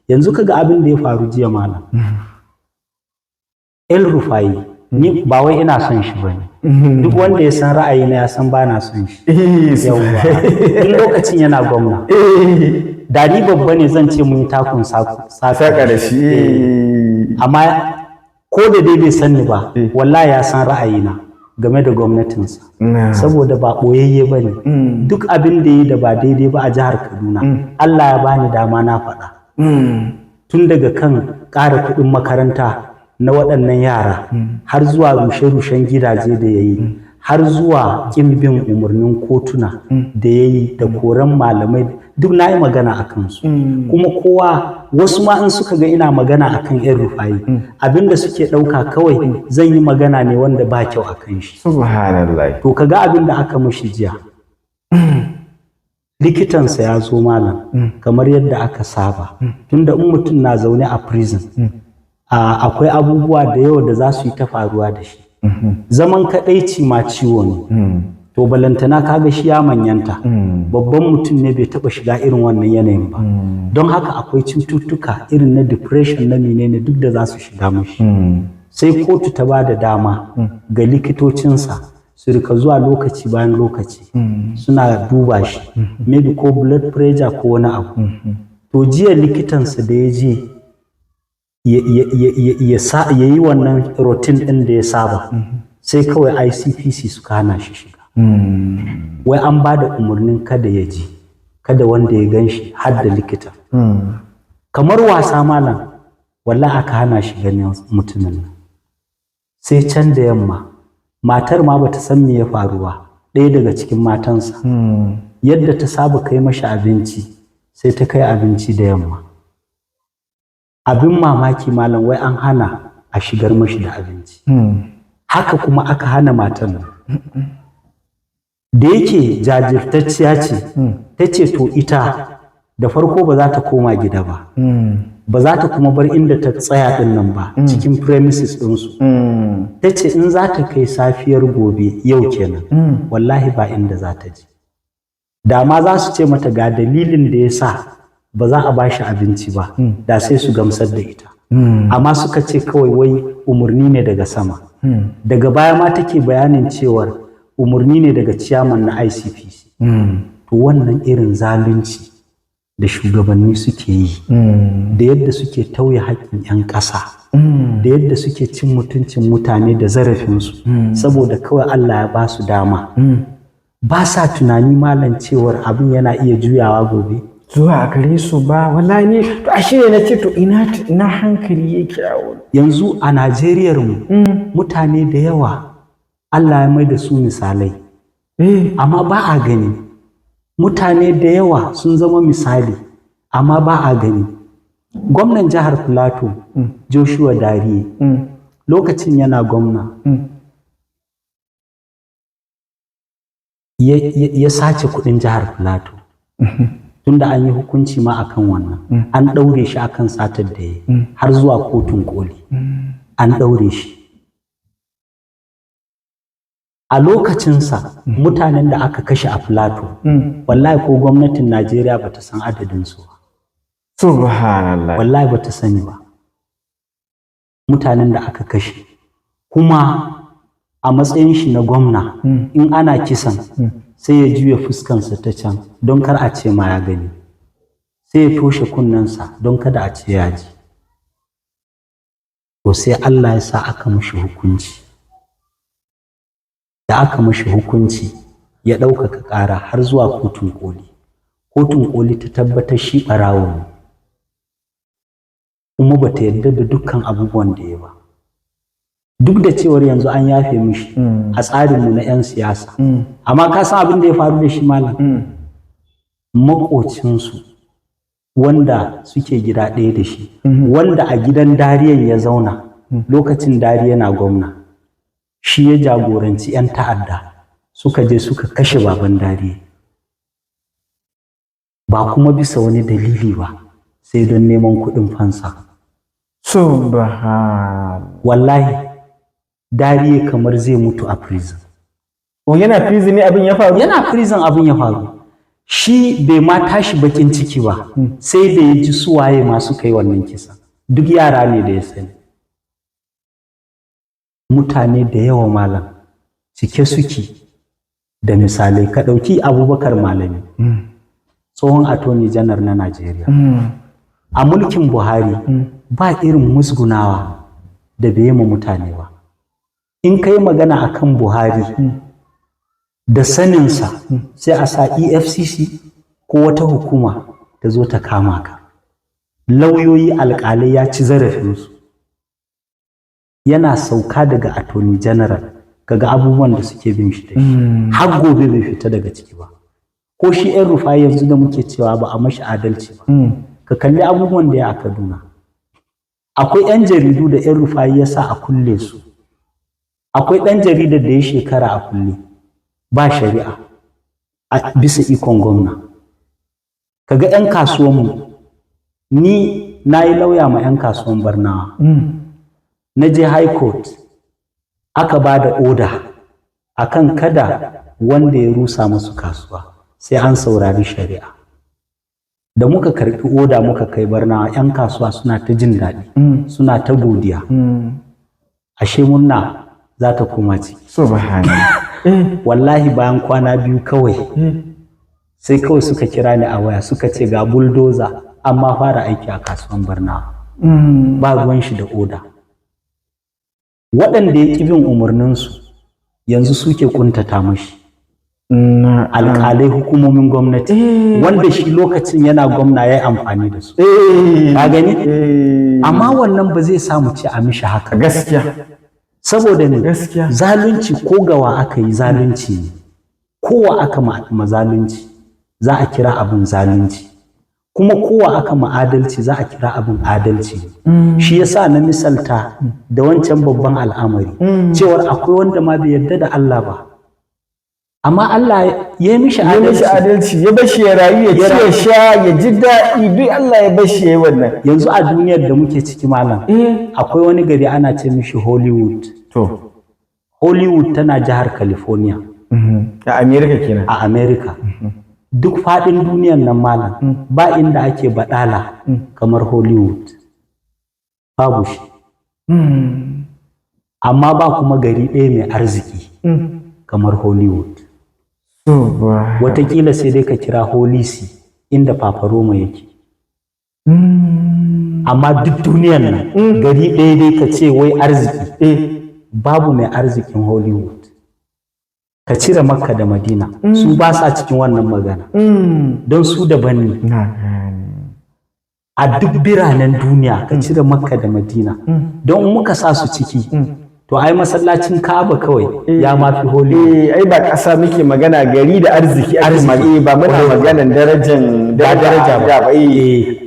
yanzu kaga abin da ya faru jiya malam El Rufai ni ba wai ina son shi bane duk wanda ya san ra'ayina ya san ba na son shi yawwa duk lokacin yana gwamna da ni babba ne zan ce mun takun saka da shi amma ko da dai bai san ni ba wallahi ya san ra'ayina game da gwamnatinsa saboda ba ɓoyayye ba ne duk abin da yi da ba daidai ba a jihar Kaduna Allah ya bani dama na faɗa tun daga kan ƙara kuɗin makaranta na waɗannan yara har zuwa rushe-rushen gidaje da ya yi har zuwa ƙin bin umarnin kotuna da ya yi da koran malamai duk na yi magana a kansu kuma kowa wasu ma in suka ga ina magana a kan yan Rufai abinda suke ɗauka kawai zan yi magana ne wanda ba kyau a kan shi subhanallah to kaga abinda aka mashi jiya likitansa ya zo malam kamar yadda aka saba tunda in mutum na zaune a prison akwai abubuwa da yawa da za su yi ta faruwa da shi zaman kadaici ma ciwo ne to balantana kaga shi ya manyanta babban mutum ne bai taba shiga irin wannan yanayin ba don haka akwai cututtuka irin na depression na menene duk da za su shiga mashi sai kotu ta ba da dama ga likitocinsa su rika zuwa lokaci bayan lokaci suna duba shi maybe ko blood pressure ko wani abu to jiya likitansa da ya je ya yi wannan routine ɗin da ya saba sai kawai ICPC suka hana shi shiga wai an ba da umarnin kada ya ji kada wanda ya gan shi har da likita kamar wasa malam wallahi aka hana shi ganin mutumin nan sai can da yamma matar ma bata san me ya faru ba ɗaya daga cikin matansa yadda ta saba kai mashi abinci sai ta kai abinci da yamma abin mamaki malam wai an hana a shigar mashi da abinci haka kuma aka hana matan da yake jajirtacciya ce ta ce to ita da farko ba za ta koma gida ba ba za ta kuma bar inda ta tsaya din nan ba cikin premises ɗinsu ta ce in za ta kai safiyar gobe yau kenan wallahi ba inda za ta je da ma za su ce mata ga dalilin da ya sa ba za a bashi abinci ba da sai su gamsar da ita amma suka ce kawai wai umarni ne daga sama daga baya ma take bayanin cewar umarni ne daga ciyaman na ICPC to wannan irin zalunci da shugabanni suke yi da yadda suke tauye haƙƙin 'yan ƙasa da yadda suke cin mutuncin mutane da zarafinsu saboda kawai Allah ya ba su dama ba sa tunani malam cewar abin yana iya juyawa gobe zuwa a gare su ba wallahi ne to ashe ne nace to ina hankali yake a wurin yanzu a Najeriyar mu mutane da yawa Allah ya mai da su misalai amma ba a gani mutane da yawa sun zama misali amma ba a gani gwamnan jihar Plateau Joshua Dariye lokacin yana gwamna ya sace kudin jihar Plateau tunda an yi hukunci ma akan wannan an ɗaure shi akan satar da ya har zuwa kotun koli an ɗaure shi a lokacinsa mutanen da aka kashe a Plateau wallahi ko gwamnatin Najeriya bata san adadin su ba subhanallah wallahi bata sani ba mutanen da aka kashe kuma a matsayin shi na gwamna in ana kisan sai ya juya fuskansa ta can don kar a ce ma ya gani sai ya toshe kunnensa don kada a ce ya ji to sai Allah ya sa aka mishi hukunci da aka mishi hukunci ya ɗaukaka ƙara har zuwa kotun koli ta tabbatar shi ɓarawo ne kuma bata yarda da dukkan abubuwan da ya ba duk da cewar yanzu an yafe mishi a tsarinmu na 'yan siyasa amma ka san abin da ya faru da shi malam maƙocinsu wanda suke gida ɗaya da shi wanda a gidan Dariyan ya zauna lokacin Dariya na gwamna shi ya jagoranci 'yan ta'adda suka je suka kashe baban Dariya ba kuma bisa wani dalili ba sai don neman kuɗin fansa wallahi Dariya kamar zai mutu a prison yana prison ne abin ya faru yana prison abin ya faru shi bai ma tashi bakin ciki ba sai da ya ji suwaye masu kai wannan kisa, duk yara ne da ya sani. Mutane da yawa malam cike suke da misalai. Ka ɗauki Abubakar Malami, tsohon attorney general na Najeriya. A mulkin Buhari ba irin musgunawa da bai yi ma mutane ba. In kai magana akan Buhari da saninsa sai a sa EFCC ko wata hukuma ta zo ta kama ka. Lauyoyi, alƙalai ya ci zarafinsu. Yana sauka daga attorney general kaga abubuwan da suke bin shi da shi. Har gobe bai fita daga ciki ba. Ko shi ‘yan Rufai yanzu da muke cewa ba a mashi adalci ba. Ka kalli abubuwan da ya a Kaduna. Akwai ‘yan jaridu da ‘yan Rufai ya sa a kulle su. Akwai ɗan jaridar da ya shekara a kulle. Ba shari'a a bisa ikon gwamna. Kaga 'yan kasuwanmu, ni na yi lauya ma 'yan kasuwan Barnawa. Na je high court aka ba da oda akan kada wanda ya rusa musu kasuwa sai an saurari shari'a. Da muka karɓi oda muka kai Barnawa, 'yan kasuwa suna ta jin daɗi, suna ta godiya. Ashe murna za ta koma ciki. Subhanallah. Wallahi bayan kwana biyu kawai sai kawai suka kira ni a waya suka ce ga bulldozer amma fara aiki a kasuwan Barnawa. Ba ruwan shi da oda. Waɗanda ya ƙi bin umarninsu yanzu suke kuntata mashi. Alƙalai, hukumomin gwamnati wanda shi lokacin yana gwamna ya yi amfani da su. Ka gani? Amma wannan ba zai samu ce a mishi haka. Gaskiya. Saboda ne zalunci ko gawa aka yi zalunci ne, kowa aka ma zalunci za a kira abin zalunci, kuma kowa aka ma adalci za a kira abin adalci. Shi yasa na misalta da wancan babban al'amari cewar akwai wanda ma bai yarda da Allah ba, amma Allah ya yi mishi adalci, ya bashi ya rayu, ya ci ya sha, ya ji daɗi, duk Allah ya bashi ya yi wannan. Yanzu a duniyar da muke ciki malam akwai wani gari ana ce mishi Hollywood. Hollywood tana jihar California. A America kenan. A America. Duk faɗin duniyar nan malam ba inda ake baɗala kamar Hollywood. Babu shi. Amma ba kuma gari ɗaya mai arziki kamar Hollywood. Wataƙila sai dai ka kira Holy See inda Papa Roma yake. Amma duk duniyar nan gari ɗaya dai ka ce wai arziki. Babu mai arzikin Hollywood. Ka cire Makka da Madina, su ba sa cikin wannan magana. Don su daban ne. A duk biranen duniya ka cire Makka da Madina. Don muka sa su ciki, to ai masallacin Ka'aba kawai ya mafi Hollywood. Ai ba ƙasa muke magana, gari da arziki ba muna maganan daraja ba.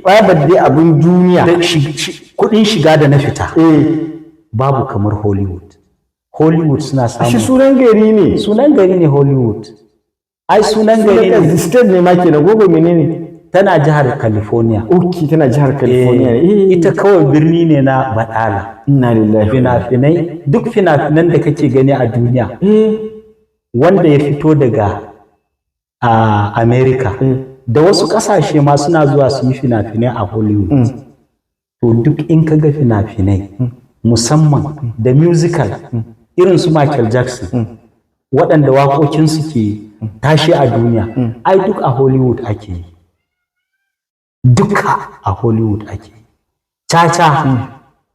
Ba dai abin duniya. Kuɗin shiga da na fita. Babu kamar Hollywood. Hollywood suna samu. Shi sunan gari ne. Sunan gari ne Hollywood. Ai sunan gari ne. State ne ma kenan, gobe menene? Tana jihar California. Okay, tana jihar California. Ita kawai birni ne na baɗala. Inna lillahi. Fina-finai, duk fina-finan da kake gani a duniya. Wanda ya fito daga America. Da wasu ƙasashe ma suna zuwa su yi fina-finai a Hollywood. To duk in ka ga fina-finai musamman da musical irin su Michael Jackson waɗanda waƙoƙinsu ke tashi a duniya, ai duk a Hollywood ake yi. Duka a Hollywood ake yi. Caca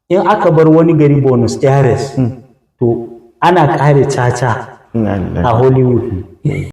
in aka bar wani gari Buenos Aires to ana ƙare caca a Hollywood.